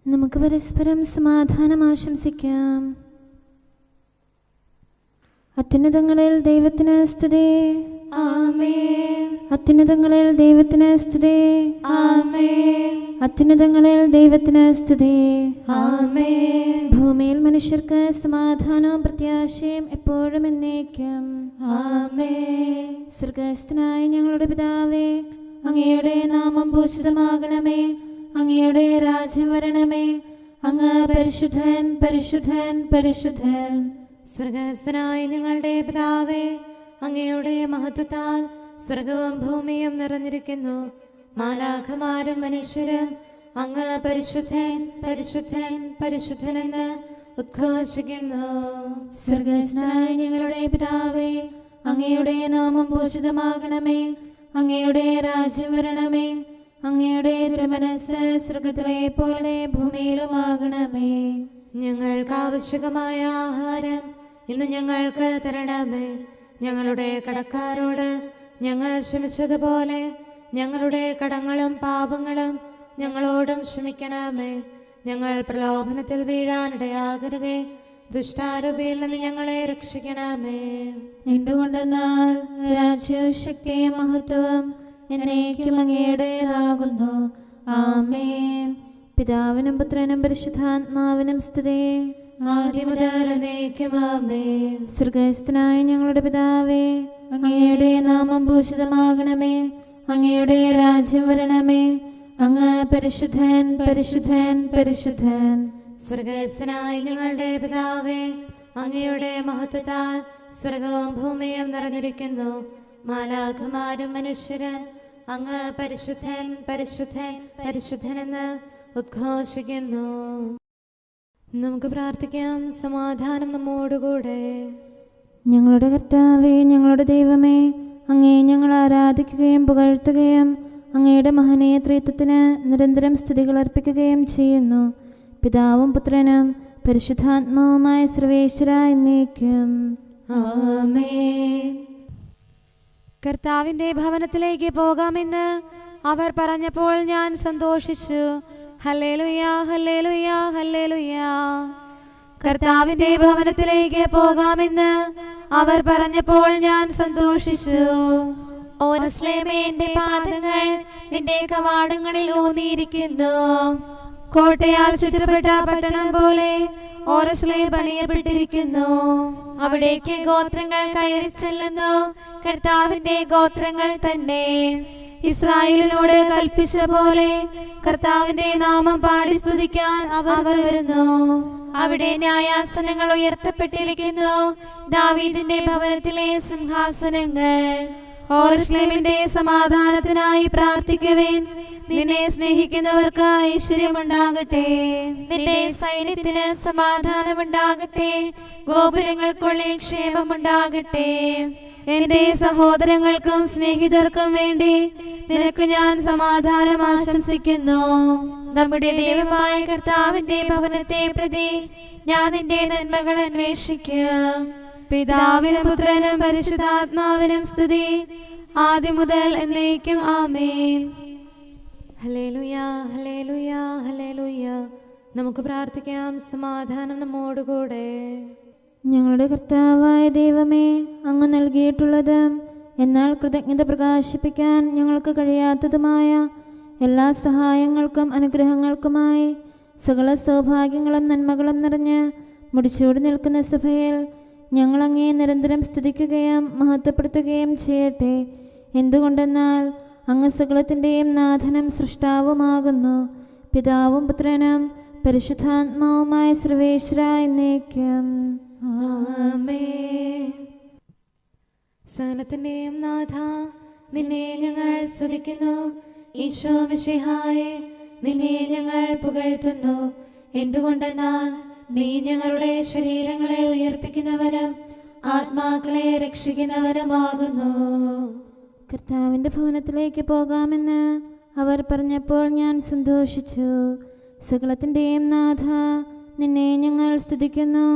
നമുക്ക് പരസ്പരം സമാധാനം ആശംസിക്കാം. അത്യുന്നതങ്ങളിൽ ദൈവത്തിന് സ്തുതി. ആമേൻ. അത്യുന്നതങ്ങളിൽ ദൈവത്തിന് സ്തുതി. ആമേൻ. അത്യുന്നതങ്ങളിൽ ദൈവത്തിന് സ്തുതി. ആമേൻ. ഭൂമിയിൽ മനുഷ്യർക്ക് സമാധാനവും പ്രത്യാശയും എപ്പോഴും എന്നേക്കും. ആമേൻ. സ്വർഗ്ഗസ്ഥനായ ഞങ്ങളുടെ പിതാവേ, അങ്ങയുടെ നാമം പൂജിതമാകണമേ. അങ്ങയുടെ രാജ്യം വരണമേ. അങ്ങ് പരിശുദ്ധൻ, പരിശുദ്ധൻ, പരിശുദ്ധൻ. സ്വർഗ്ഗസ്ഥനായ ഞങ്ങളുടെ പിതാവേ, അങ്ങയുടെ മഹത്വത്താൽ സ്വർഗവും ഭൂമിയും നിറഞ്ഞിരിക്കുന്നു. മാലാഖമാരും മനുഷ്യരും അങ്ങ് പരിശുദ്ധൻ, പരിശുദ്ധൻ, പരിശുദ്ധനെന്ന് ഉദ്ഘോഷിക്കുന്നു. സ്വർഗ്ഗസ്ഥനായ ഞങ്ങളുടെ പിതാവേ, അങ്ങയുടെ നാമം പൂജിതമാകണമേ. അങ്ങയുടെ രാജ്യം വരണമേ. അങ്ങയുടെ തിരുമനസ്സ് സ്വർഗ്ഗത്തിലെ പോലെ ഭൂമിയിലുമാകണമേ. ഞങ്ങൾക്ക് ആവശ്യമായ ആഹാരം ഇന്ന് ഞങ്ങൾക്ക് തരണമേ. ഞങ്ങളുടെ കടക്കാരോട് ഞങ്ങൾ ക്ഷമിച്ചതുപോലെ ഞങ്ങളുടെ കടങ്ങളും പാപങ്ങളും ഞങ്ങളോടും ക്ഷമിക്കണമേ. ഞങ്ങൾ പ്രലോഭനത്തിൽ വീഴാനിടയാകരുതേ. ദുഷ്ടാരൂപിയിൽ നിന്ന് ഞങ്ങളെ രക്ഷിക്കണമേ. എന്തുകൊണ്ടെന്നാൽ രാജ്യവും ശക്തിയും മഹത്വവും എന്നേക്കും അങ്ങയുടേതാകുന്നു. ആമേൻ. പിതാവിനും പുത്രനും പരിശുദ്ധാത്മാവിനും സ്തുതി. ആദ്യം മുതൽ എന്നേക്കും ആമേൻ. സ്വർഗ്ഗസ്ഥനായ ഞങ്ങളുടെ പിതാവേ, അങ്ങയുടെ നാമം പൂജിതമാകണമേ. അങ്ങയുടെ രാജ്യം വരണമേ. അങ്ങ് പരിശുദ്ധൻ, പരിശുദ്ധൻ, പരിശുദ്ധൻ. സ്വർഗ്ഗസ്ഥനായ ഞങ്ങളുടെ പിതാവേ, അങ്ങയുടെ മഹത്വത്താൽ സ്വർഗവും ഭൂമിയും നിറഞ്ഞിരിക്കുന്നു. മാലാഖമാരും മനുഷ്യരും അങ്ങ് പരിശുദ്ധൻ, പരിശുദ്ധൻ, പരിശുദ്ധനെന്ന് ഉദ്ഘോഷിക്കുന്നു. നമുക്ക് പ്രാർത്ഥിക്കാം. സമാധാനം നമ്മോടുകൂടെ. ഞങ്ങളുടെ കർത്താവേ, ഞങ്ങളുടെ ദൈവമേ, അങ്ങേ ഞങ്ങൾ ആരാധിക്കുകയും പുകഴ്ത്തുകയും അങ്ങയുടെ മഹനീയ ത്രിത്വത്തിന് നിരന്തരം സ്തുതികൾ അർപ്പിക്കുകയും ചെയ്യുന്നു. പിതാവും പുത്രനും പരിശുദ്ധാത്മാവുമായ സർവേശ്വര എന്നേക്കും. ആമേൻ. കർത്താവിന്റെ ഭവനത്തിലേക്ക് പോകാമെന്ന് അവർ പറഞ്ഞപ്പോൾ ഞാൻ സന്തോഷിച്ചു. ഹല്ലേലൂയ, ഹല്ലേലൂയ, ഹല്ലേലൂയ. കർത്താവിന്റെ ഭവനത്തിലേക്ക് പോകാമെന്ന് അവർ പറഞ്ഞപ്പോൾ ഞാൻ സന്തോഷിച്ചു. ഓരസ്ലേമേ, എന്റെ പാദങ്ങൾ നിന്റെ കവാടങ്ങളിൽ ഊന്നിയിരിക്കുന്നു. കോട്ടയാൽ ചുറ്റപ്പെട്ട പട്ടണം പോലെ ഓരസ്ലേം പണിയപ്പെട്ടിരിക്കുന്നു. അവിടേക്ക് ഗോത്രങ്ങൾ കയറി ചെല്ലുന്നു, കർത്താവിന്റെ ഗോത്രങ്ങൾ തന്നെ. ഇസ്രായേലിനോട് കൽപ്പിച്ച പോലെ കർത്താവിന്റെ നാമം പാടി സ്തുതിക്കാൻ അവർ വരുന്നു. അവിടെ ന്യായാസനങ്ങൾ ഉയർത്തപ്പെട്ടിരിക്കുന്നു, ദാവീദിന്റെ ഭവനത്തിലെ സിംഹാസനങ്ങൾ. ഓരസ്ലേമിന്റെ സമാധാനത്തിനായി പ്രാർത്ഥിക്കുവേൻ. നിന്നെ സ്നേഹിക്കുന്നവർക്ക് ഐശ്വര്യമുണ്ടാകട്ടെ. നിന്റെ സൈന്യത്തിന് സമാധാനമുണ്ടാകട്ടെ, ഗോപുരങ്ങൾക്കുള്ളിൽ ക്ഷേമമുണ്ടാകട്ടെ. എന്റെ സഹോദരങ്ങൾക്കും സ്നേഹിതർക്കും വേണ്ടി നിനക്ക് ഞാൻ സമാധാനം ആശംസിക്കുന്നു. നമ്മുടെ ദൈവമായ കർത്താവിന്റെ ഭവനത്തെ പ്രതി ഞാൻ നിന്റെ നന്മകൾ അന്വേഷിക്കും. പിതാവിനും പുത്രനും പരിശുദ്ധാത്മാവിനും സ്തുതി, ആദ്യം മുതൽ എന്നേക്കും ആമേൻ. ഹല്ലേലൂയ, ഹല്ലേലൂയ, ഹല്ലേലൂയ. നമുക്ക് പ്രാർത്ഥിക്കാം. സമാധാനം നമ്മോടുകൂടെ. ഞങ്ങളുടെ കർത്താവായ ദൈവമേ, അങ്ങ് നൽകിയിട്ടുള്ളതും എന്നാൽ കൃതജ്ഞത പ്രകാശിപ്പിക്കാൻ ഞങ്ങൾക്ക് കഴിയാത്തതുമായ എല്ലാ സഹായങ്ങൾക്കും അനുഗ്രഹങ്ങൾക്കുമായി സകല സൗഭാഗ്യങ്ങളും നന്മകളും നിറഞ്ഞ് മുടിച്ചൂടി നിൽക്കുന്ന സഭയിൽ ഞങ്ങൾ അങ്ങേ നിരന്തരം സ്തുതിക്കുകയും മഹത്വപ്പെടുത്തുകയും ചെയ്യട്ടെ. എന്തുകൊണ്ടെന്നാൽ അങ്ങ് സകലത്തിൻ്റെയും നാഥനും സൃഷ്ടാവുമാകുന്നു. പിതാവും പുത്രനും പരിശുദ്ധാത്മാവുമായ സർവേശ്വര എന്നേക്കും. ആമേൻ. സകലത്തിന്റെയും നാഥ, നിന്നെ ഞങ്ങൾ സ്തുതിക്കുന്നു. ഈശോ മിശിഹായേ, നിന്നെ ഞങ്ങൾ പുകഴ്ത്തുന്നു. എന്തുകൊണ്ടെന്നാൽ നീ ഞങ്ങളുടെ ശരീരങ്ങളെ ഉയർപ്പിക്കുന്നവനും ആത്മാക്കളെ രക്ഷിക്കുന്നവനുമാകുന്നു. കർത്താവിൻ്റെ ഭവനത്തിലേക്ക് പോകാമെന്ന് അവർ പറഞ്ഞപ്പോൾ ഞാൻ സന്തോഷിച്ചു. സകലത്തിൻ്റെയും നാഥ, നിന്നെ ഞങ്ങൾ സ്തുതിക്കുന്നു.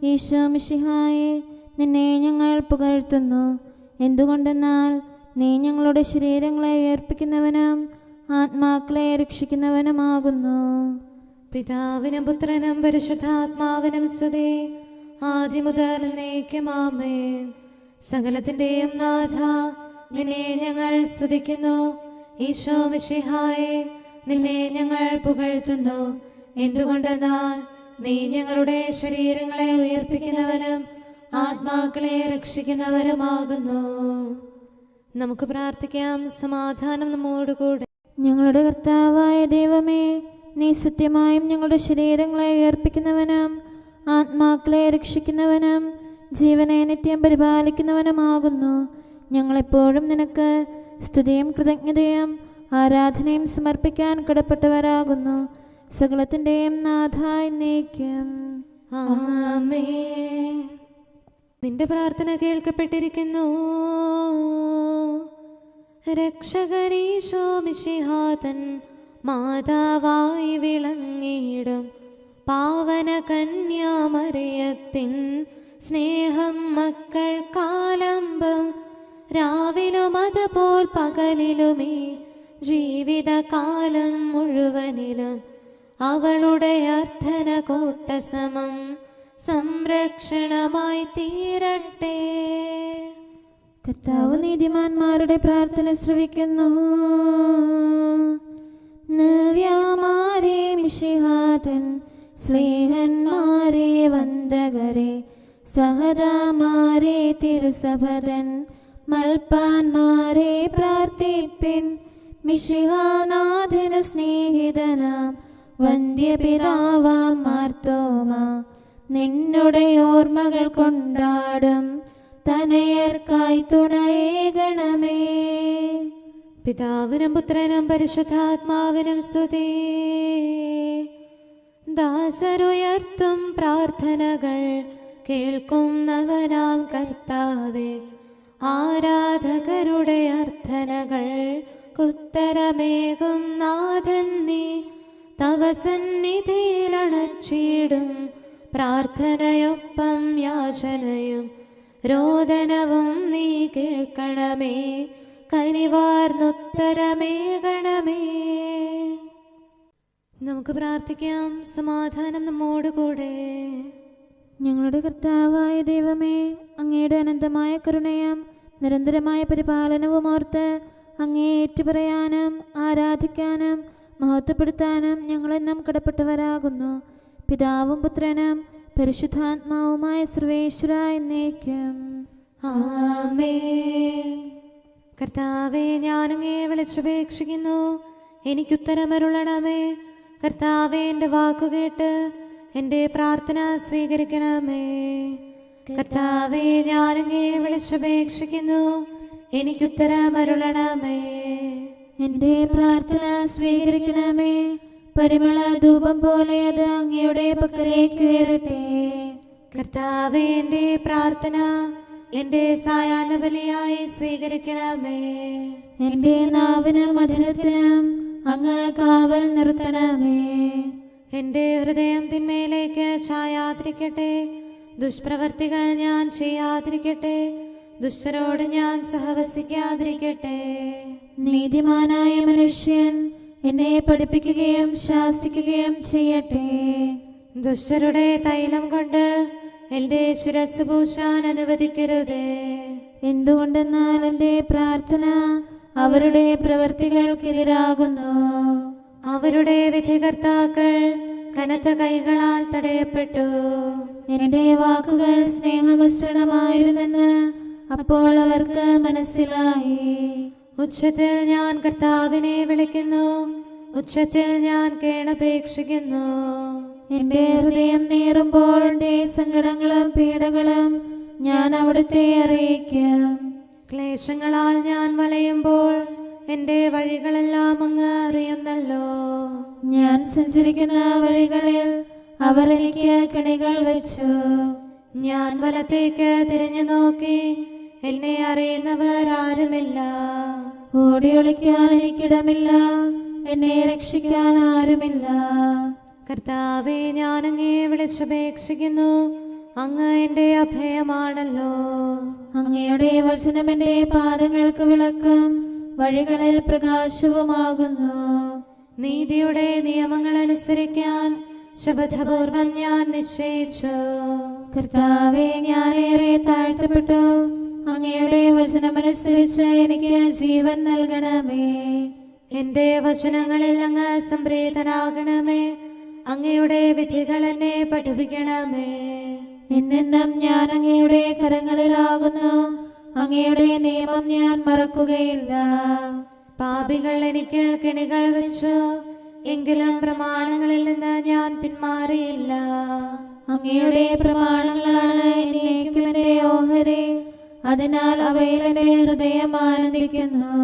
ഈശോ മിശിഹായേ, നിന്നെ ഞങ്ങൾ പുകഴ്ത്തുന്നു. എന്തുകൊണ്ടെന്നാൽ നീ ഞങ്ങളുടെ ശരീരങ്ങളെ ഉയർപ്പിക്കുന്നവനും ആത്മാക്കളെ രക്ഷിക്കുന്നവനുമാകുന്നു. പിതാവിനും പുത്രനും പരിശുദ്ധാത്മാവിനും സ്തുതി, ആദ്യം മുതൽ എന്നേക്കും ആമേൻ. സകലത്തിന്റെയും നാഥ, നിന്നെ ഞങ്ങൾ സ്തുതിക്കുന്നു. ഈശോ മിശിഹായെ, നിന്നെ ഞങ്ങൾ പുകഴ്ത്തുന്നു. എന്തുകൊണ്ടെന്നാൽ നീ ഞങ്ങളുടെ ശരീരങ്ങളെ ഉയർപ്പിക്കുന്നവനും ആത്മാക്കളെ രക്ഷിക്കുന്നവരുമാകുന്നു. നമുക്ക് പ്രാർത്ഥിക്കാം. സമാധാനം നമ്മോടുകൂടെ. ഞങ്ങളുടെ കർത്താവായ ദൈവമേ, നീ സത്യമായും ഞങ്ങളുടെ ശരീരങ്ങളെ ഉയർപ്പിക്കുന്നവനും ആത്മാക്കളെ രക്ഷിക്കുന്നവനും ജീവനെ നിത്യം പരിപാലിക്കുന്നവനുമാകുന്നു. ഞങ്ങളെപ്പോഴും നിനക്ക് സ്തുതിയും കൃതജ്ഞതയും ആരാധനയും സമർപ്പിക്കാൻ കടപ്പെട്ടവരാകുന്നു. സകലത്തിൻ്റെയും നാഥ എന്നേക്കും ആമേൻ. നിന്റെ പ്രാർത്ഥന കേൾക്കപ്പെട്ടിരിക്കുന്നു. രക്ഷകനീശോ മിശിഹാതൻ മാതാവായി വിളങ്ങിയിടും പാവന കന്യാമറിയത്തിൻ സ്നേഹം മക്കൾക്കാലംബം രാവിലും അതുപോൽ പകലിലുമേ ജീവിതകാലം മുഴുവനിലും അവളുടെ അർത്ഥന കൂട്ടസമം സംരക്ഷണമായി തീരട്ടെ. കർത്താവ് നീതിമാന്മാരുടെ പ്രാർത്ഥന ശ്രവിക്കുന്നു. നവ്യമാരെ മിശിഹാതൻ സ്നേഹന്മാരെ വന്ദകരെ സഹദാമാരെ തിരുസഭതൻ മൽപ്പാന്മാരെ പ്രാർത്ഥിപ്പിൻ. മിശിഹാനാഥനു സ്നേഹിതനാം വന്ധ്യപിതാവാം മാർത്തോമാ നിന്നുടെ ഓർമ്മകൾ കൊണ്ടാടും തനയർക്കായി തുണയേകണമേ. പിതാവിനും പുത്രനും പരിശുദ്ധാത്മാവിനും സ്തുതി. ദാസരുയർത്തും പ്രാർത്ഥനകൾ കേൾക്കുന്നവനാം കർത്താവേ, ആരാധകരുടെ അർത്ഥനകൾ ഉത്തരമേകും നാഥൻ നീ. തവ സന്നിധിയിലണച്ചിടും പ്രാർത്ഥനയൊപ്പം യാചനയും രോദനവും നീ കേൾക്കണമേ. കനിവാർന്നുത്തരമേകണമേ. നമുക്ക് പ്രാർത്ഥിക്കാം. സമാധാനം നമ്മോടുകൂടെ. ഞങ്ങളുടെ കർത്താവായ ദൈവമേ, അങ്ങയുടെ അനന്തമായ കരുണയും നിരന്തരമായ പരിപാലനവും ഓർത്ത് അങ്ങേ ഏറ്റുപറയാനും ആരാധിക്കാനും മഹത്വപ്പെടുത്താനും ഞങ്ങളെന്നും കടപ്പെട്ടവരാകുന്നു. പിതാവും പുത്രനും പരിശുദ്ധാത്മാവുമായ സർവേശ്വര എന്നേക്കും ആമേൻ. കർത്താവേ, ഞാനങ്ങേ വിളിച്ചപേക്ഷിക്കുന്നു, എനിക്കുത്തരമരുളണമേ. കർത്താവേ, എൻ്റെ വാക്കുകേട്ട് എൻ്റെ പ്രാർത്ഥന സ്വീകരിക്കണമേ. കർത്താവേ, ഞാനങ്ങേ വിളിച്ചപേക്ഷിക്കുന്നു, എനിക്കുത്തരമരുളണമേ. എൻ്റെ പ്രാർത്ഥന സ്വീകരിക്കണമേ. പരിമള ധൂപം പോലെ അത് അങ്ങയുടെ പക്കലേക്ക് ഉയരട്ടെ. കർത്താവേ, എൻ്റെ പ്രാർത്ഥന എൻ്റെ സായാഹ്ന ബലിയായി സ്വീകരിക്കണമേ. എൻ്റെ നാവിനും മധുരത്തിനും അങ്ങ് കാവൽ നിർത്തണമേ. എൻ്റെ ഹൃദയം തിന്മയിലേക്ക് ചായാതിരിക്കട്ടെ. ദുഷ്പ്രവർത്തികൾ ഞാൻ ചെയ്യാതിരിക്കട്ടെ. ദുഷ്ടരോട് ഞാൻ സഹവസിക്കാതിരിക്കട്ടെ. നീതിമാനായ മനുഷ്യൻ എന്നെ പഠിപ്പിക്കുകയും ശാസിക്കുകയും ചെയ്യട്ടെ. ദുഷ്ടരുടെ തൈലം കൊണ്ട് എൻ്റെ ശിരസ് പൂശാൻ അനുവദിക്കരുതേ. എന്തുകൊണ്ടെന്നാൽ എൻ്റെ പ്രാർത്ഥന അവരുടെ പ്രവൃത്തികൾക്കെതിരാകുന്നു. അവരുടെ വിധികർത്താക്കൾ കനത്ത കൈകളാൽ തടയപ്പെട്ടു. എൻ്റെ വാക്കുകൾ സ്നേഹമിശ്രണമായിരുന്നെന്ന് അപ്പോൾ അവർക്ക് മനസ്സിലായി. ഉച്ചത്തിൽ ഞാൻ കർത്താവിനെ വിളിക്കുന്നു, ഉച്ചത്തിൽ ഞാൻ കേണപേക്ഷിക്കുന്നു. എൻ്റെ ഹൃദയം നീറുമ്പോൾ എൻ്റെ സങ്കടങ്ങളും പീഡകളും ഞാൻ അവിടുത്തെ അറിയിക്കും. ക്ലേശങ്ങളാൽ ഞാൻ വലയുമ്പോൾ എൻ്റെ വഴികളെല്ലാം അങ്ങ് അറിയുന്നല്ലോ. ഞാൻ സഞ്ചരിക്കുന്ന വഴികളിൽ അവർ എനിക്ക് കെണികൾ വെച്ചു. ഞാൻ വലത്തേക്ക് തിരിഞ്ഞു നോക്കി, എന്നെ അറിയുന്നവർ ആരുമില്ല. ഓടി ഒളിക്കാൻ എനിക്കിടമില്ല, എന്നെ രക്ഷിക്കാൻ ആരുമില്ല. കർത്താവേ, ഞാനങ്ങേ വിളിച്ചപേക്ഷിക്കുന്നു, അങ്ങ് എൻ്റെ അഭയമാണല്ലോ. അങ്ങയുടെ വചനം എൻ്റെ പാദങ്ങൾക്ക് വിളക്കും വഴികളിൽ പ്രകാശവുമാകുന്നു. നീതിയുടെ നിയമങ്ങൾ അനുസരിക്കാൻ ശപഥപൂർവം ഞാൻ നിശ്ചയിച്ചു. കർത്താവേ, ഞാനേറെ താഴ്ത്തപ്പെട്ടു. അങ്ങയുടെ വചനമനുസരിച്ച് എനിക്ക് ജീവൻ നൽകണമേ. എന്റെ വചനങ്ങളിൽ അങ്ങ് സംപ്രീതനാകണമേ. അങ്ങയുടെ വിധികൾ എന്നെ പഠിപ്പിക്കണമേ. എന്നെന്നും ഞാൻ അങ്ങയുടെ കരങ്ങളിലാകുന്നു. അങ്ങയുടെ നിയമം ഞാൻ മറക്കുകയില്ല. പാപികൾ എനിക്ക് കെണികൾ വെച്ചു, എങ്കിലും പ്രമാണങ്ങളിൽ നിന്ന് ഞാൻ പിന്മാറിയില്ല. അങ്ങയുടെ പ്രമാണങ്ങളാണ് എന്നേക്കും എന്റെ ഓഹരി. അതിനാൽ അവയിൽ എന്റെ ഹൃദയം ആനന്ദിക്കുന്നു.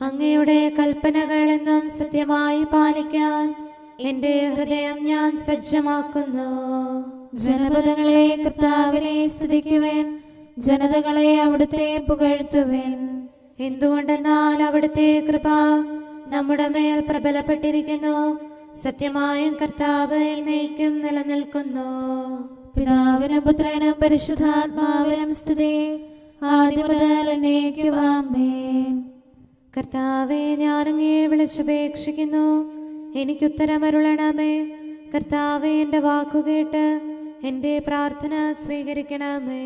അങ്ങയുടെ കൽപ്പനകൾ എന്നും സത്യമായി പാലിക്കാൻ എന്റെ ഹൃദയം ഞാൻ സജ്ജമാക്കുന്നു. ജനപദങ്ങളെ കർത്താവിനെ സ്തുതിക്കുവേൻ. ജനതകളെ അവിടുത്തെ പുകഴ്ത്തുവേൻ. എന്തുകൊണ്ടെന്നാൽ അവിടുത്തെ കൃപ നമ്മുടെ മേൽ പ്രബലപ്പെട്ടിരിക്കുന്നു. സത്യമായും കർത്താവ് എന്നേക്കും നിലനിൽക്കുന്നു. പിതാവിനും പുത്രനും പരിശുദ്ധാത്മാവിനും സ്തുതി, ആദ്യം മുതൽ എന്നേക്കും ആമേൻ. കർത്താവെ, ഞാൻ അങ്ങയെ വിളിച്ചപേക്ഷിക്കുന്നു, എനിക്കുത്തരമരുളണമേ. കർത്താവെ, എൻ്റെ വാക്കുകേട്ട് എൻ്റെ പ്രാർത്ഥന സ്വീകരിക്കണമേ.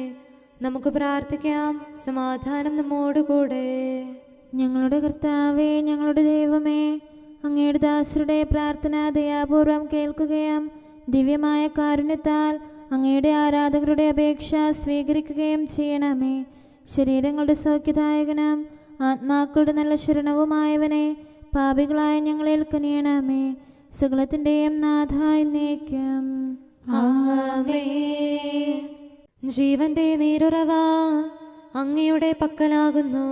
നമുക്ക് പ്രാർത്ഥിക്കാം. സമാധാനം നമ്മോടുകൂടെ. ഞങ്ങളുടെ കർത്താവേ, ഞങ്ങളുടെ ദൈവമേ, അങ്ങയുടെ ദാസരുടെ പ്രാർത്ഥന ദയാപൂർവം കേൾക്കുകയും ദിവ്യമായ കാരുണ്യത്താൽ അങ്ങയുടെ ആരാധകരുടെ അപേക്ഷ സ്വീകരിക്കുകയും ചെയ്യണമേ. ശരീരങ്ങളുടെ സൗഖ്യദായകനും ആത്മാക്കളുടെ നല്ല ശരണവുമായവനെ, പാപികളായ ഞങ്ങളിൽ കനിയണമേ. സകലത്തിൻ്റെയും നാഥ എന്നേക്കും ആമേൻ. ജീവന്റെ നീരുറവ അങ്ങയുടെ പക്കലാകുന്നു.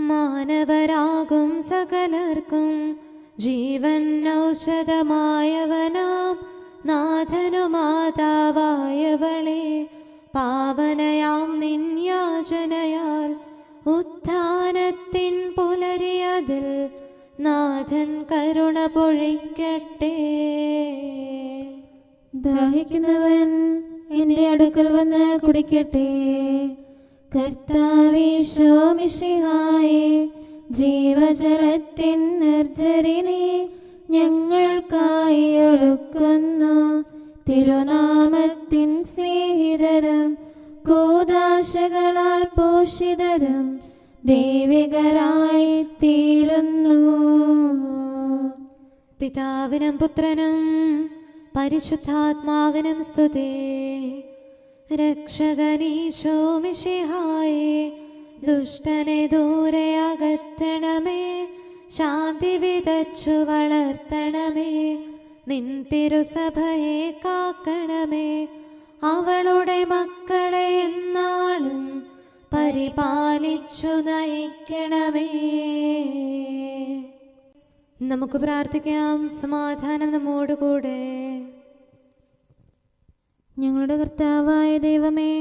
മാനവരാകും സകലർക്കും ജീവൻ ഔഷധമായവനാം നാഥനു മാതാവായവളെ, പാവനയാം നിൻ യാചനയാൽ ഉത്ഥാനത്തിൻ പുലരിയതിൽ നാഥൻ കരുണ പൊഴിക്കട്ടെ. ദാഹിക്കുന്നവൻ എന്റെ അടുക്കൽ വന്ന് കുടിക്കട്ടെ. കർത്താവീശോ മിശിഹായേ, ജീവജലത്തിൻ നിർജ്ജരിനെ ഞങ്ങൾക്കായി ഒഴുക്കുന്നു. തിരുനാമത്തിൻ സ്നേഹിതരും കൂദാശകളാൽ പോഷിതരും ദൈവികരായി തീരുന്നു. പിതാവിനും പുത്രനും പരിശുദ്ധാത്മാവിനും സ്തുതി. രക്ഷകനീശോ മിശിഹായേ, ദുഷ്ടനെ ദൂരെ അകറ്റണമേ. ശാന്തി വിതച്ചു വളർത്തണമേ. നിൻ തിരുസഭയെ കാക്കണമേ. അവളുടെ മക്കളെ എന്നാളും പരിപാലിച്ചു നയിക്കണമേ. നമുക്ക് പ്രാർത്ഥിക്കാം. സമാധാനം നമ്മോടുകൂടെ. ഞങ്ങളുടെ കർത്താവായ ദൈവമേ,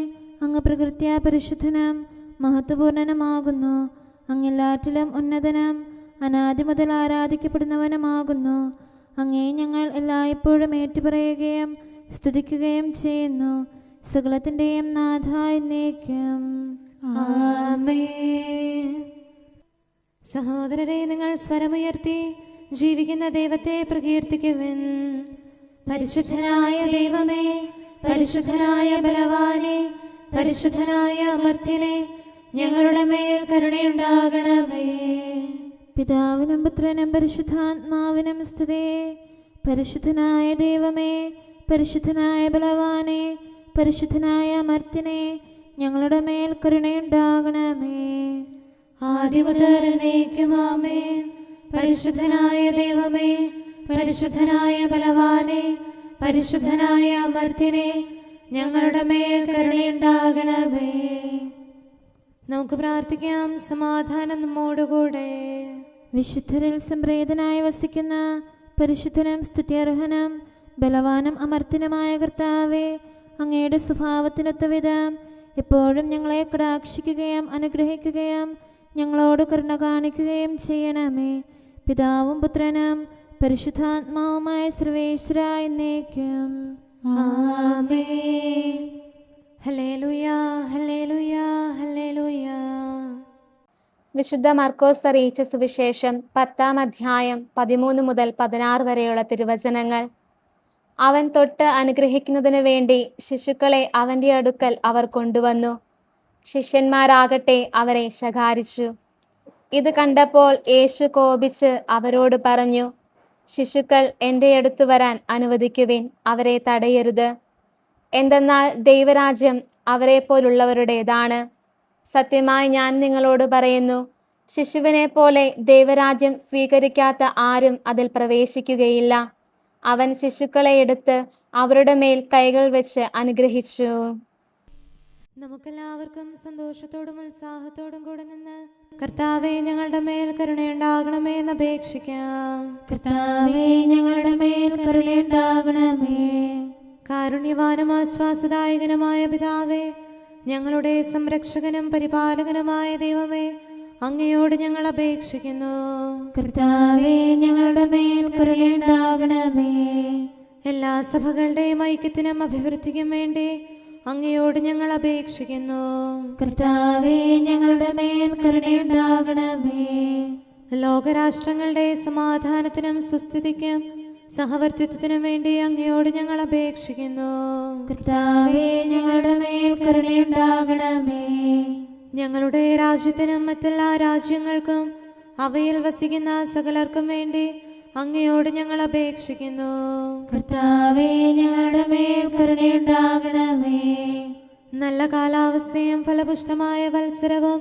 അങ്ങ് പ്രകൃത്യാ പരിശുദ്ധനും മഹത്വപൂർണനുമാകുന്നു. അങ്ങെല്ലാറ്റിലും ഉന്നതനും അനാദി മുതൽ ആരാധിക്കപ്പെടുന്നവനുമാകുന്നു. അങ്ങേ ഞങ്ങൾ എല്ലായ്പ്പോഴും ഏറ്റുപറയുകയും സ്തുതിക്കുകയും ചെയ്യുന്നു. സകലത്തിൻ്റെയും നാഥ എന്നേക്കും ആമേൻ. സഹോദരരെ, നിങ്ങൾ സ്വരമുയർത്തി ജീവിക്കുന്ന ദൈവത്തെ പ്രകീർത്തിക്കുവിൻ. പരിശുദ്ധനായ ദൈവമേ, പരിശുദ്ധനായ ബലവാനെ, പരിശുദ്ധനായ അമർത്യനെ, ഞങ്ങളുടെ മേൽ കരുണയുണ്ടാകണമേ. പിതാവിനും പുത്രനും പരിശുദ്ധാത്മാവിനും സ്തുതി. പരിശുദ്ധനായ ദൈവമേ, പരിശുദ്ധനായ ബലവാനെ, പരിശുദ്ധനായ അമർത്യനെ, ഞങ്ങളുടെ മേൽ കരുണയുണ്ടാകണമേ. ആദ്യം മുതൽ എന്നേക്കും ആമേൻ. പരിശുദ്ധനായ ദൈവമേ, പരിശുദ്ധനായ ബലവാനെ, പരിശുദ്ധനായ അമർത്യനെ, ഞങ്ങളുടെ മേൽ കരുണയുണ്ടാകണമേ. നമുക്ക് പ്രാർത്ഥിക്കാം. സമാധാനം നമ്മോടുകൂടെ. വിശുദ്ധരിൽ സംപ്രീതനായി വസിക്കുന്ന പരിശുദ്ധനും സ്തുത്യർഹനും ബലവാനും അമർത്യനുമായ കർത്താവേ, അങ്ങയുടെ സ്വഭാവത്തിനൊത്ത വിധം എപ്പോഴും ഞങ്ങളെ കടാക്ഷിക്കുകയും അനുഗ്രഹിക്കുകയും ഞങ്ങളോട് കരുണ കാണിക്കുകയും ചെയ്യണമേ. പിതാവും പുത്രനും പരിശുദ്ധാത്മാവുമായ സർവേശ്വര എന്നേക്കും ആമേൻ. ഹല്ലേലൂയ, ഹല്ലേലൂയ, ഹല്ലേലൂയ. വിശുദ്ധ മർക്കോസ് അറിയിച്ച സുവിശേഷം 10-ാം അധ്യായം 13 മുതൽ 16 വരെയുള്ള തിരുവചനങ്ങൾ. അവൻ തൊട്ട് അനുഗ്രഹിക്കുന്നതിനു വേണ്ടി ശിശുക്കളെ അവൻ്റെ അടുക്കൽ അവർ കൊണ്ടുവന്നു. ശിഷ്യന്മാരാകട്ടെ അവരെ ശകാരിച്ചു. ഇത് കണ്ടപ്പോൾ യേശു കോപിച്ച് അവരോട് പറഞ്ഞു, ശിശുക്കൾ എൻ്റെ അടുത്തു വരാൻ അനുവദിക്കുവിൻ, അവരെ തടയരുത്. എന്തെന്നാൽ ദൈവരാജ്യം അവരെ പോലുള്ളവരുടേതാണ്. സത്യമായി ഞാൻ നിങ്ങളോട് പറയുന്നു, ശിശുവിനെ പോലെ ദൈവരാജ്യം സ്വീകരിക്കാത്ത ആരും അതിൽ പ്രവേശിക്കുകയില്ല. അവൻ ശിശുക്കളെ എടുത്ത് അവരുടെ മേൽ കൈകൾ വെച്ച് അനുഗ്രഹിച്ചു. നമുക്കെല്ലാവർക്കും സന്തോഷത്തോടും ഉത്സാഹത്തോടും കൂടെ നിന്ന് കർത്താവേ ഞങ്ങളുടെ മേൽ കരുണയുണ്ടാകണമേ എന്ന് അപേക്ഷിക്കാം. കർത്താവേ ഞങ്ങളുടെ മേൽ കരുണയുണ്ടാകണമേ. കാരുണ്യവാനും ആശ്വാസദായകനുമായ പിതാവേ, ഞങ്ങളുടെ സംരക്ഷകനും പരിപാലകനുമായ ദൈവമേ, അങ്ങയോട് ഞങ്ങൾ അപേക്ഷിക്കുന്നു. കർത്താവേ ഞങ്ങളുടെ മേൽ കരുണയുണ്ടാകണമേ. എല്ലാ സഭകളുടെയും ഐക്യത്തിനും അഭിവൃദ്ധിക്കും വേണ്ടി അങ്ങയോട് ഞങ്ങൾ അപേക്ഷിക്കുന്നു. കർത്താവേ ഞങ്ങളുടെ മേൽ കരുണയുണ്ടാകണമേ. ലോകരാഷ്ട്രങ്ങളുടെ സമാധാനത്തിനും സുസ്ഥിതിക്കും സഹവർത്തിത്വത്തിനും വേണ്ടി അങ്ങയോട് ഞങ്ങൾ അപേക്ഷിക്കുന്നു. കർത്താവേ ഞങ്ങളുടെ മേൽ കരുണയുണ്ടാകണമേ. ഞങ്ങളുടെ രാജ്യത്തിനും മറ്റെല്ലാ രാജ്യങ്ങൾക്കും അവയിൽ വസിക്കുന്ന സകലർക്കും വേണ്ടി അങ്ങയോട് ഞങ്ങൾ അപേക്ഷിക്കുന്നു. കർത്താവേ ഞങ്ങളുടെ മേൽ കരുണയുണ്ടാകണമേ. നല്ല കാലാവസ്ഥയും ഫലപുഷ്ടമായ വത്സരവും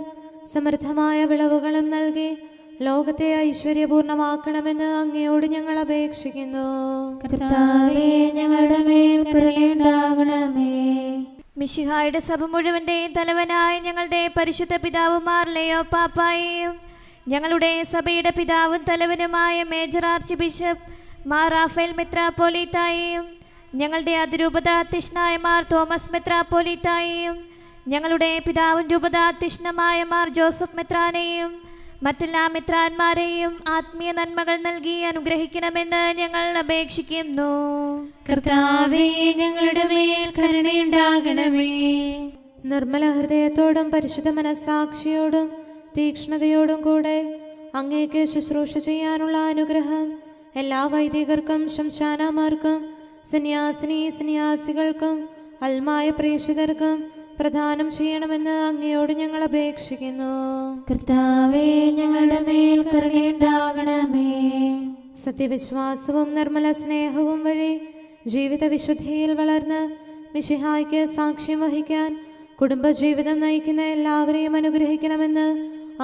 സമൃദ്ധമായ വിളവുകളും നൽകി ലോകത്തെ ഐശ്വര്യപൂർണമാക്കണമെന്ന് അങ്ങയോട് ഞങ്ങൾ അപേക്ഷിക്കുന്നു. കർത്താവേ ഞങ്ങളുടെ മേൽ കരുണയുണ്ടാകണമേ. മിശിഹായുടെ സഭ മുഴുവൻ്റെയും തലവനായ ഞങ്ങളുടെ പരിശുദ്ധ പിതാവുമാർ ലെയോ പാപ്പായെയും ഞങ്ങളുടെ സഭയുടെ പിതാവും തലവനുമായ major archbishop Mar Raphael മെത്രാപ്പോലീത്തായെയും ഞങ്ങളുടെ അതിരൂപതാധ്യക്ഷനായ മാർ തോമസ് മെത്രാപ്പോലീത്തായെയും ഞങ്ങളുടെ പിതാവും രൂപതാധ്യക്ഷനുമായ മാർ ജോസഫ് മെത്രാനെയും മറ്റെല്ലാ മെത്രാന്മാരെയും ആത്മീയ നന്മകൾ നൽകി അനുഗ്രഹിക്കണമെന്ന് ഞങ്ങൾ അപേക്ഷിക്കുന്നു. കർത്താവേ ഞങ്ങളുടെ മേൽ കരുണയുണ്ടാകണമേ. നിർമ്മല ഹൃദയത്തോടും പരിശുദ്ധ മനസ്സാക്ഷിയോടും തീക്ഷ്ണതയോടും കൂടെ അങ്ങേക്ക് ശുശ്രൂഷ ചെയ്യാനുള്ള അനുഗ്രഹം എല്ലാ വൈദികർക്കും ശംശാനമാർക്കും സന്യാസികൾക്കും അൽമായ പ്രേക്ഷിതർക്കും പ്രദാനം ചെയ്യണമെന്ന് അങ്ങയോട് ഞങ്ങൾ അപേക്ഷിക്കുന്നു. കർത്താവേ ഞങ്ങളുടെ മേൽ കരുണയുണ്ടാകണമേ. സത്യവിശ്വാസവും നിർമ്മല സ്നേഹവും വഴി ജീവിത വിശുദ്ധിയിൽ വളർന്ന് മിശിഹായ്ക്ക് സാക്ഷ്യം വഹിക്കാൻ കുടുംബജീവിതം നയിക്കുന്ന എല്ലാവരെയും അനുഗ്രഹിക്കണമെന്ന്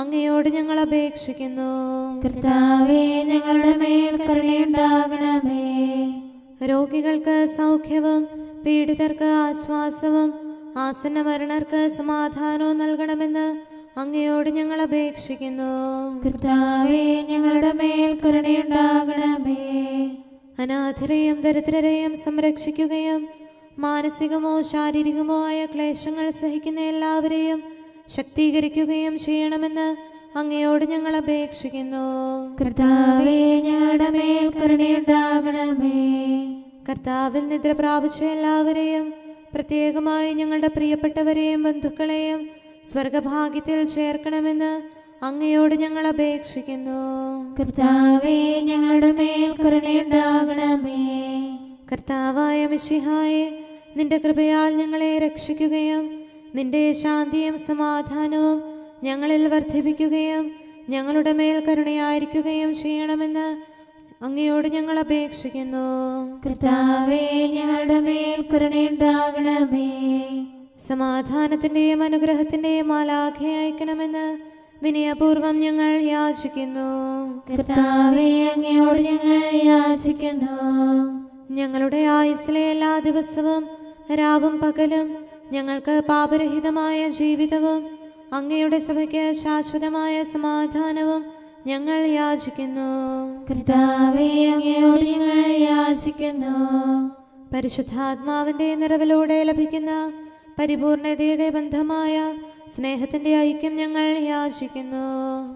അങ്ങയോട് ഞങ്ങൾ അപേക്ഷിക്കുന്നു. കർത്താവേ ഞങ്ങളുടെ മേൽ കരുണയുണ്ടാകണമേ. രോഗികൾക്ക് സൗഖ്യവും പീഡിതർക്ക് ആശ്വാസവും ആസന്ന മരണർക്ക് സമാധാനവും നൽകണമെന്ന് അങ്ങയോട് ഞങ്ങൾ അപേക്ഷിക്കുന്നു. കർത്താവേ ഞങ്ങളുടെ മേൽ കരുണയുണ്ടാകണമേ. അനാഥരെയും ദരിദ്രരെയും സംരക്ഷിക്കുകയും മാനസികമോ ശാരീരികമോ ആയ ക്ലേശങ്ങൾ സഹിക്കുന്ന എല്ലാവരെയും ശക്തീകരിക്കുകയും ചെയ്യണമെന്ന് അങ്ങയോട് ഞങ്ങൾ അപേക്ഷിക്കുന്നു. കർത്താവേ ഞങ്ങളുടെ മേൽ കരുണയുണ്ടാകണമേ. കർത്താവിൽ നിദ്ര പ്രാപിച്ച എല്ലാവരെയും പ്രത്യേകമായി ഞങ്ങളുടെ പ്രിയപ്പെട്ടവരെയും ബന്ധുക്കളെയും സ്വർഗഭാഗ്യത്തിൽ ചേർക്കണമെന്ന് അങ്ങയോട് ഞങ്ങൾ അപേക്ഷിക്കുന്നു. കർത്താവേ ഞങ്ങളുടെ മേൽ കരുണയുണ്ടാകണമേ. കർത്താവായ മിശിഹായെ, നിന്റെ കൃപയാൽ ഞങ്ങളെ രക്ഷിക്കുകയും നിന്റെ ശാന്തിയും സമാധാനവും ഞങ്ങളിൽ വർദ്ധിപ്പിക്കുകയും ഞങ്ങളുടെ മേൽ കരുണയായിരിക്കുകയും ചെയ്യണമെന്ന് അങ്ങയോട് ഞങ്ങൾ അപേക്ഷിക്കുന്നു. കർത്താവേ ഞങ്ങളുടെ മേൽ കരുണയുണ്ടാകണമേ. സമാധാനത്തിന്റെയും അനുഗ്രഹത്തിന്റെയും മാലാഖയെ അയക്കണമെന്ന് വിനയപൂർവം ഞങ്ങൾ യാചിക്കുന്നു. കർത്താവേ അങ്ങയോട് ഞങ്ങൾ യാചിക്കുന്നു. ഞങ്ങളുടെ ആയുസ്സിലെ എല്ലാ ദിവസവും രാവും പകലും ഞങ്ങൾക്ക് പാപരഹിതമായ ജീവിതവും അങ്ങയുടെ സഭയ്ക്ക് ശാശ്വതമായ സമാധാനവും ഞങ്ങൾ യാചിക്കുന്നു. കർത്താവേ അങ്ങയോട് ഞങ്ങൾ യാചിക്കുന്നു. പരിശുദ്ധാത്മാവിന്റെ നിറവിലൂടെ ലഭിക്കുന്ന പരിപൂർണതയുടെ ബന്ധമായ സ്നേഹത്തിന്റെ ഐക്യം ഞങ്ങൾ യാചിക്കുന്നു.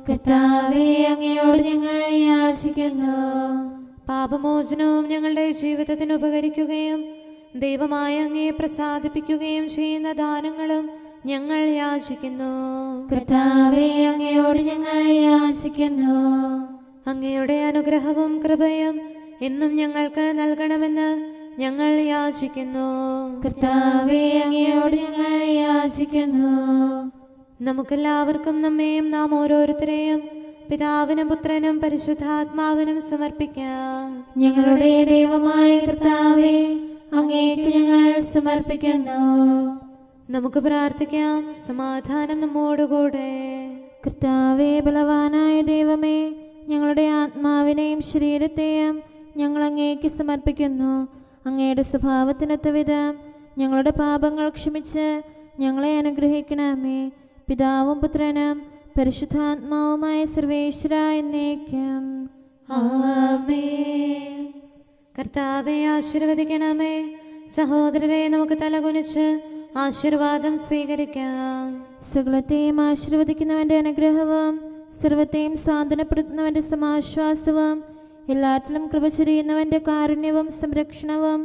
കർത്താവേ അങ്ങയോട് ഞങ്ങൾ യാചിക്കുന്നു. പാപമോചനവും ഞങ്ങളുടെ ജീവിതത്തിന് ഉപകരിക്കുകയും ദൈവമായ അങ്ങയെ പ്രസാദിപ്പിക്കുകയും ചെയ്യുന്ന ദാനങ്ങളും ഞങ്ങൾ യാചിക്കുന്നു. കർത്താവേ, അങ്ങയോട് ഞങ്ങൾ യാചിക്കുന്നു. അങ്ങയുടെ അനുഗ്രഹവും കൃപയും എന്നും ഞങ്ങൾക്ക് നൽകണമെന്ന് ഞങ്ങൾ യാചിക്കുന്നു. കർത്താവേ, അങ്ങയോട് ഞങ്ങൾ യാചിക്കുന്നു. നമുക്കെല്ലാവർക്കും നമ്മെയും നാം ഓരോരുത്തരെയും പിതാവിനും പുത്രനും പരിശുദ്ധാത്മാവിനും സമർപ്പിക്കാം. ഞങ്ങളുടെ ദൈവമായ കർത്താവേ, അങ്ങേക്ക് ഞങ്ങൾ സമർപ്പിക്കുന്നു. നമുക്ക് പ്രാർത്ഥിക്കാം. സമാധാനം നമ്മോടുകൂടെ. കർത്താവേ, ബലവാനായ ദൈവമേ, ഞങ്ങളുടെ ആത്മാവിനെയും ശരീരത്തെയും ഞങ്ങൾ അങ്ങേക്ക് സമർപ്പിക്കുന്നു. അങ്ങയുടെ സ്വഭാവത്തിനൊത്ത വിധം ഞങ്ങളുടെ പാപങ്ങൾ ക്ഷമിച്ച് ഞങ്ങളെ അനുഗ്രഹിക്കണമേ. പിതാവും പുത്രനും പരിശുദ്ധാത്മാവുമായ സർവേശ്വര എന്നേക്കും. ആമേൻ. കർത്താവെ ആശീർവദിക്കണമേ. സഹോദരരെ, നമുക്ക് തലകുനിച്ച് ആശീർവാദം സ്വീകരിക്കാം. സകലത്തെയും ആശീർവദിക്കുന്നവന്റെ അനുഗ്രഹവും സർവത്തെയും സാന്ത്വനപ്പെടുത്തുന്നവന്റെ സമാശ്വാസവും എല്ലാറ്റിലും കൃപ ചൊരിയുന്നവന്റെ കാരുണ്യവും സംരക്ഷണവും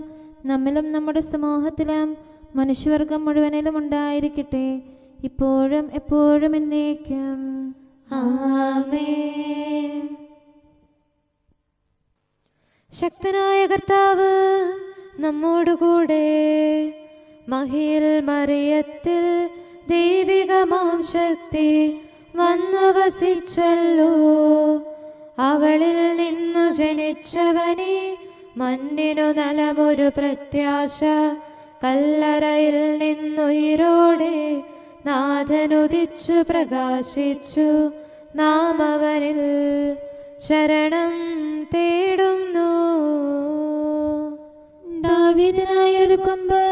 നമ്മിലും നമ്മുടെ സമൂഹത്തിലും മനുഷ്യവർഗം മുഴുവനിലും ഉണ്ടായിരിക്കട്ടെ, ഇപ്പോഴും എപ്പോഴും എന്നേക്കും. ആമേൻ. ശക്തനായ കർത്താവ് നമ്മോടുകൂടെ, മഹിയിൽ മറിയത്തിൽ ദൈവികമാം ശക്തി വന്നു വസിച്ചല്ലോ. അവളിൽ നിന്നു ജനിച്ചവനെ മണ്ണിനു നലമൊരു പ്രത്യാശ, കല്ലറയിൽ നിന്നുയിരോടെ നാഥനുദിച്ചു പ്രകാശിച്ചു. നാം അവനിൽ ശരണം തേടുന്നു. ദാവീദിനായൊരു കൊമ്പ്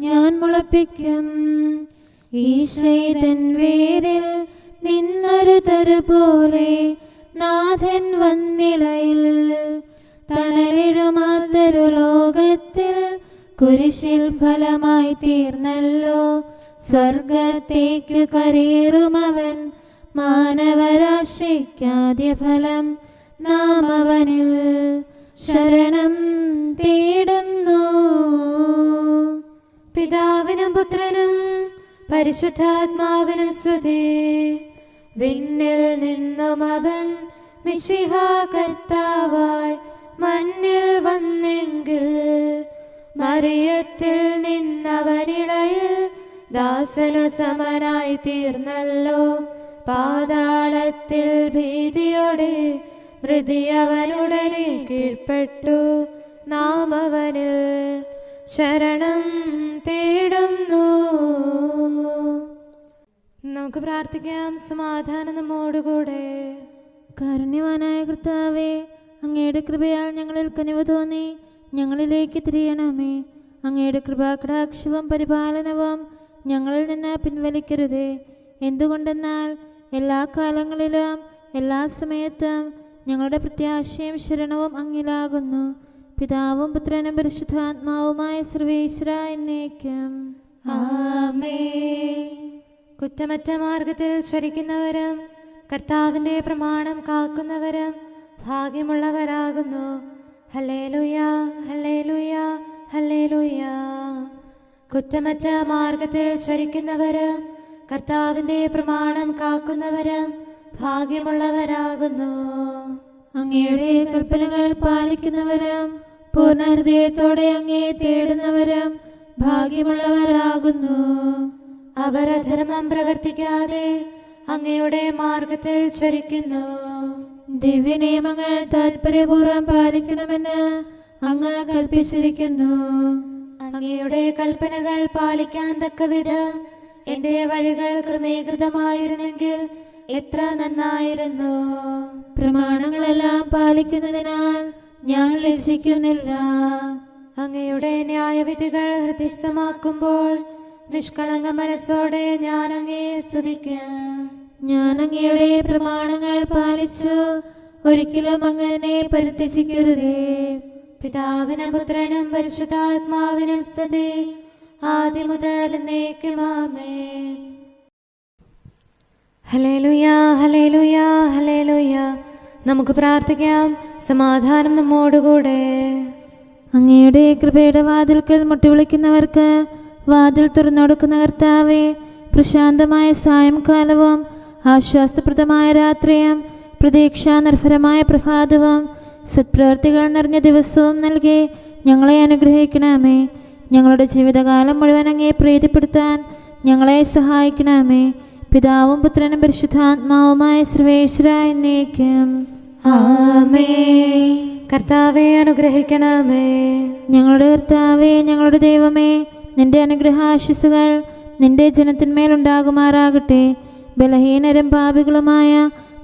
ഞാൻ മുളപ്പിക്കും, ഈശയിതൻ വേരിൽ നിന്നൊരു തരു പോലെ നാഥൻ വന്നിളയിൽ. തണലിടുമാത്തൊരു ലോകത്തിൽ കുരിശിൽ ഫലമായി തീർന്നല്ലോ. സ്വർഗത്തേക്കു കരേറുമവൻ മാനവരാശിക്കാദ്യ ഫലം. നാം അവനിൽ ശരണം തേടുന്നു. പിതാവിനും പുത്രനും പരിശുദ്ധാത്മാവിനും സ്തുതി. വിണ്ണിൽ നിന്നും അവൻ മിശിഹാ കർത്താവായി മണ്ണിൽ വന്നെങ്കിൽ, മറിയത്തിൽ നിന്നവനിളയിൽ ദാസനു സമനായി തീർന്നല്ലോ. പാതാളത്തിൽ ഭീതിയോടെ മൃതിയവനുടനെ കീഴ്പ്പെട്ടു. നാം അവനിൽ ശരണം തേടുന്നു. നമുക്ക് പ്രാർത്ഥിക്കാം. സമാധാനം നമ്മോടുകൂടെ. കാരുണ്യവാനായ കർത്താവേ, അങ്ങയുടെ കൃപയാൽ ഞങ്ങളിൽ കനിവ് തോന്നി ഞങ്ങളിലേക്ക് തിരിയണമേ. അങ്ങയുടെ കൃപാകടാക്ഷവും പരിപാലനവും ഞങ്ങളിൽ നിന്ന് പിൻവലിക്കരുതേ. എന്തുകൊണ്ടെന്നാൽ എല്ലാ കാലങ്ങളിലും എല്ലാ സമയത്തും ഞങ്ങളുടെ പ്രത്യാശയും ശരണവും അങ്ങിലാകുന്നു. പിതാവും പുത്രനും പരിശുദ്ധാത്മാവുമായ സർവേശ്വര എന്നേക്കും. ആമേൻ. കുറ്റമറ്റ മാർഗത്തിൽ ചരിക്കുന്നവരും കർത്താവിൻ്റെ പ്രമാണം കാക്കുന്നവരും ഭാഗ്യമുള്ളവരാകുന്നു. ഹല്ലേലൂയ, ഹല്ലേലൂയ, ഹല്ലേലൂയ. കുറ്റമറ്റ മാർഗത്തിൽ ചരിക്കുന്നവരും കർത്താവിൻ്റെ പ്രമാണം കാക്കുന്നവരും ഭാഗ്യമുള്ളവരാകുന്നു. അങ്ങയുടെ കൽപ്പനകൾ പാലിക്കുന്നവരും പൂർണ്ണ ഹൃദയത്തോടെ അങ്ങയെ തേടുന്നവരും ഭാഗ്യമുള്ളവരാകുന്നു. അവർ അധർമ്മം പ്രവർത്തിക്കാതെ അങ്ങയുടെ മാർഗത്തിൽ ചരിക്കുന്നു. ദിവ്യനിയമങ്ങൾ താൽപര്യപൂർവ്വം പാലിക്കണമെന്ന് അങ്ങ് കൽപ്പിച്ചിരിക്കുന്നു. അങ്ങയുടെ കൽപ്പനകൾ പാലിക്കാൻ തക്കവിധം എന്റെ വഴികൾ ക്രമീകൃതമായിരുന്നെങ്കിൽ എത്ര നന്നായിരുന്നു. പ്രമാണങ്ങളെല്ലാം പാലിക്കുന്നതിനാൽ ഞാൻ ലജ്ജിക്കുന്നില്ല. അങ്ങയുടെ ന്യായവിധികൾ ഹൃദിസ്ഥമാക്കുമ്പോൾ നിഷ്കളങ്ക മനസ്സോടെ ഞാൻ അങ്ങയെ സ്തുതിക്കാം. ഞാൻ അങ്ങയുടെ പ്രമാണങ്ങൾ പാലിച്ചു, ഒരിക്കലും അങ്ങനെ പരിത്യജിക്കരുതേ. പിതാവിനും പുത്രനും പരിശുദ്ധാത്മാവിനും സ്തുതി, ആദ്യം മുതൽ എന്നേക്കും ആമേൻ. ഹല്ലേലൂയ, ഹല്ലേലൂയ, ഹല്ലേലൂയ. നമുക്ക് പ്രാർത്ഥിക്കാം. സമാധാനം നമ്മോടുകൂടെ. അങ്ങയുടെ കൃപയുടെ വാതിൽക്കൽ മുട്ടിവിളിക്കുന്നവർക്ക് വാതിൽ തുറന്നു കൊടുക്കുന്ന കർത്താവേ, പ്രശാന്തമായ സായംകാലവും ആശ്വാസപ്രദമായ രാത്രിയും പ്രതീക്ഷാനിർഭരമായ പ്രഭാതവും സത്പ്രവർത്തികൾ നിറഞ്ഞ ദിവസവും നൽകി ഞങ്ങളെ അനുഗ്രഹിക്കണമേ. ഞങ്ങളുടെ ജീവിതകാലം മുഴുവൻ അങ്ങേ പ്രീതിപ്പെടുത്താൻ ഞങ്ങളെ സഹായിക്കണമേ. പിതാവും പുത്രനും പരിശുദ്ധാത്മാവുമായ സർവേശ്വരായ എന്നേക്കും ആമേൻ. കർത്താവെ അനുഗ്രഹിക്കണമേ. ഞങ്ങളുടെ കർത്താവേ, ഞങ്ങളുടെ ദൈവമേ, നിന്റെ അനുഗ്രഹാശിസുകൾ നിന്റെ ജനത്തിന്മേലുണ്ടാകുമാറാകട്ടെ. ബലഹീനരും പാപികളുമായ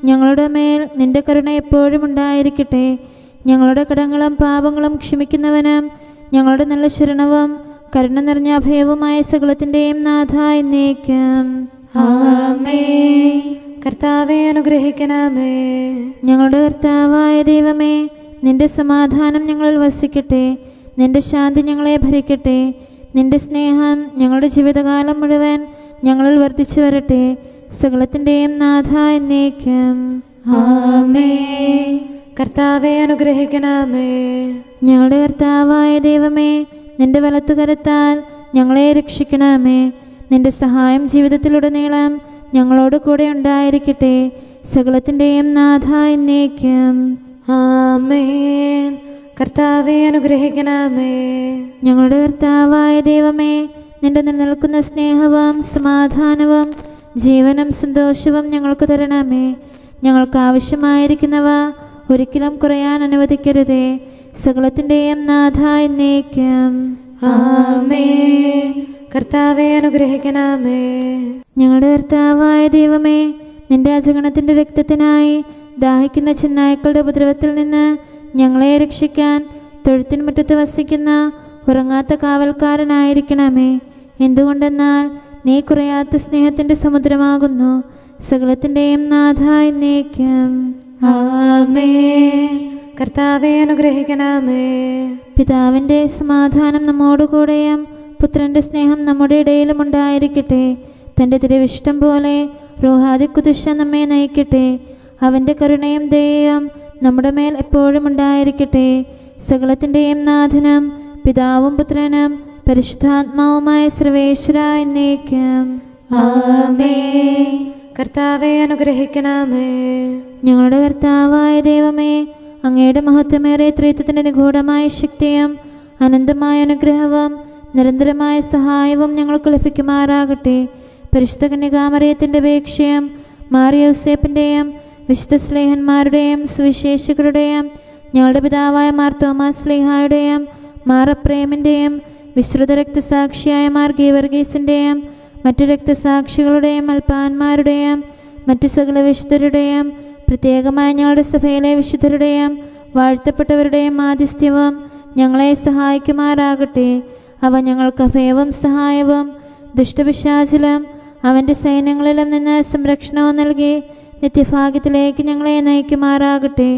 ഞങ്ങളുടെ മേൽ നിന്റെ കരുണ എപ്പോഴും ഉണ്ടായിരിക്കട്ടെ. ഞങ്ങളുടെ കടങ്ങളും പാപങ്ങളും ക്ഷമിക്കുന്നവനും ഞങ്ങളുടെ നല്ല ശരണവും കരുണ നിറഞ്ഞ അഭയവുമായ സകലത്തിൻ്റെയും നാഥ എന്നേക്കും ആമേൻ. കർത്താവെ അനുഗ്രഹിക്കണമേ. ഞങ്ങളുടെ കർത്താവായ ദൈവമേ, നിന്റെ സമാധാനം ഞങ്ങളിൽ വസിക്കട്ടെ. നിന്റെ ശാന്തി ഞങ്ങളെ ഭരിക്കട്ടെ. നിന്റെ സ്നേഹം ഞങ്ങളുടെ ജീവിതകാലം മുഴുവൻ ഞങ്ങളിൽ വർദ്ധിച്ചു വരട്ടെ. സകലത്തിൻ്റെയും നാഥ എന്നേക്കും ആമേൻ. കർത്താവെ അനുഗ്രഹിക്കണമേ. ഞങ്ങളുടെ കർത്താവായ ദൈവമേ, നിന്റെ വലത്തുകരത്താൽ ഞങ്ങളെ രക്ഷിക്കണമേ. നിന്റെ സഹായം ജീവിതത്തിലുടനീളം ഞങ്ങളോട് കൂടെ ഉണ്ടായിരിക്കട്ടെ. സകലത്തിൻ്റെയും നാഥ എന്നേക്കും ആമേൻ. കർത്താവെ അനുഗ്രഹിക്കണമേ. ഞങ്ങളുടെ കർത്താവായ ദൈവമേ, നിന്റെ നിലനിൽക്കുന്ന സ്നേഹവും സമാധാനവും ജീവനും സന്തോഷവും ഞങ്ങൾക്ക് തരണമേ. ഞങ്ങൾക്ക് ആവശ്യമായിരിക്കുന്നവ ഒരിക്കലും കുറയാൻ അനുവദിക്കരുതേ. സകലത്തിൻ്റെയും നാഥ എന്നേക്കും ആമേൻ. കർത്താവെ അനുഗ്രഹിക്കണമേ. ഞങ്ങളുടെ കർത്താവായ ദൈവമേ, നിന്റെ അജഗണത്തിൻ്റെ രക്തത്തിനായി ദാഹിക്കുന്ന ചെന്നായ്ക്കളുടെ ഉപദ്രവത്തിൽ നിന്ന് ഞങ്ങളെ രക്ഷിക്കാൻ തൊഴുത്തിൻ മുറ്റത്ത് വസിക്കുന്ന ഉറങ്ങാത്ത കാവൽക്കാരനായിരിക്കണമേ. എന്തുകൊണ്ടെന്നാൽ നീ കുറയാത്ത സ്നേഹത്തിൻ്റെ സമുദ്രമാകുന്നു. സകലത്തിൻ്റെയും നാഥ എന്നേക്കും ആമേൻ. കർത്താവെ അനുഗ്രഹിക്കണമേ. പിതാവിൻ്റെ സമാധാനം നമ്മോടുകൂടെയും പുത്രൻ്റെ സ്നേഹം നമ്മുടെ ഇടയിലും ഉണ്ടായിരിക്കട്ടെ. തൻ്റെ തിരുവിഷ്ടം പോലെ റൂഹാദിക്കുദിശ നമ്മെ നയിക്കട്ടെ. അവൻ്റെ കരുണയും ദയയും നമ്മുടെ മേൽ എപ്പോഴും ഉണ്ടായിരിക്കട്ടെ. സകലത്തിൻ്റെയും നാഥനും പിതാവും പുത്രനും പരിശുദ്ധാത്മാവുമായ സർവേശ്വര എന്നേക്കും ആമേൻ. കർത്താവെ അനുഗ്രഹിക്കണമേ. ഞങ്ങളുടെ കർത്താവായ ദൈവമേ, അങ്ങയുടെ മഹത്വമേറിയ ത്രിത്വത്തിൻ്റെ നിഗൂഢമായ ശക്തിയും അനന്തമായ അനുഗ്രഹവും നിരന്തരമായ സഹായവും ഞങ്ങൾക്ക് ലഭിക്കുമാറാകട്ടെ. പരിശുദ്ധ കന്യകാമറിയത്തിൻ്റെ അപേക്ഷയും മാറിയോസേപ്പിൻ്റെയും വിശുദ്ധ സ്ലേഹന്മാരുടെയും സുവിശേഷകരുടെയും ഞങ്ങളുടെ പിതാവായ മാർ തോമാസ് സ്ലീഹായുടെയും മാറപ്രേമിൻ്റെയും വിശ്രുത രക്തസാക്ഷിയായ മാർ ഗീവർഗീസിൻ്റെയും മറ്റു രക്തസാക്ഷികളുടെയും അൽപ്പാന്മാരുടെയും മറ്റു സകല വിശുദ്ധരുടെയും പ്രത്യേകമായ ഞങ്ങളുടെ സഭയിലെ വിശുദ്ധരുടെയും വാഴ്ത്തപ്പെട്ടവരുടെയും മാധ്യസ്ഥ്യവും ഞങ്ങളെ സഹായിക്കുമാറാകട്ടെ. അവ ഞങ്ങൾക്ക് അഭയവും സഹായവും ദുഷ്ടപിശാചിലും അവൻ്റെ സൈന്യങ്ങളിലും നിന്ന് സംരക്ഷണവും നൽകി നിത്യഭാഗ്യത്തിലേക്ക് ഞങ്ങളെ നയിക്കുമാറാകട്ടെ.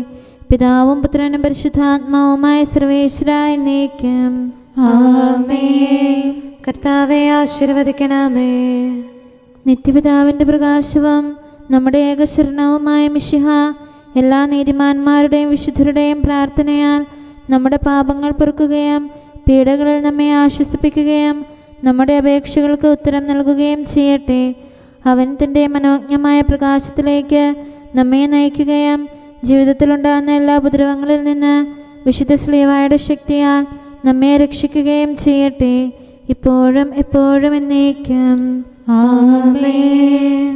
പിതാവും പുത്രനും പരിശുദ്ധാത്മാവുമായ സർവേശ്വര എന്നേക്കും ആമേൻ. കർത്താവെ ആശീർവദിക്കണമേ. നിത്യപിതാവിൻ്റെ പ്രകാശവും നമ്മുടെ ഏകശരണവുമായ മിശിഹ എല്ലാ നീതിമാന്മാരുടെയും വിശുദ്ധരുടെയും പ്രാർത്ഥനയാൽ നമ്മുടെ പാപങ്ങൾ പൊറുക്കുകയും പീഡകളിൽ നമ്മെ ആശ്വസിപ്പിക്കുകയും നമ്മുടെ അപേക്ഷകൾക്ക് ഉത്തരം നൽകുകയും ചെയ്യട്ടെ. അവൻ തൻ്റെ മനോജ്ഞമായ പ്രകാശത്തിലേക്ക് നമ്മെ നയിക്കുകയും ജീവിതത്തിലുണ്ടാകുന്ന എല്ലാ ഉപദ്രവങ്ങളിൽ നിന്ന് വിശുദ്ധ ശ്ലീവായുടെ ശക്തിയാൽ നമ്മെ രക്ഷിക്കുകയും ചെയ്യട്ടെ. ഇപ്പോഴും എപ്പോഴും എന്നേക്കും ആമേൻ.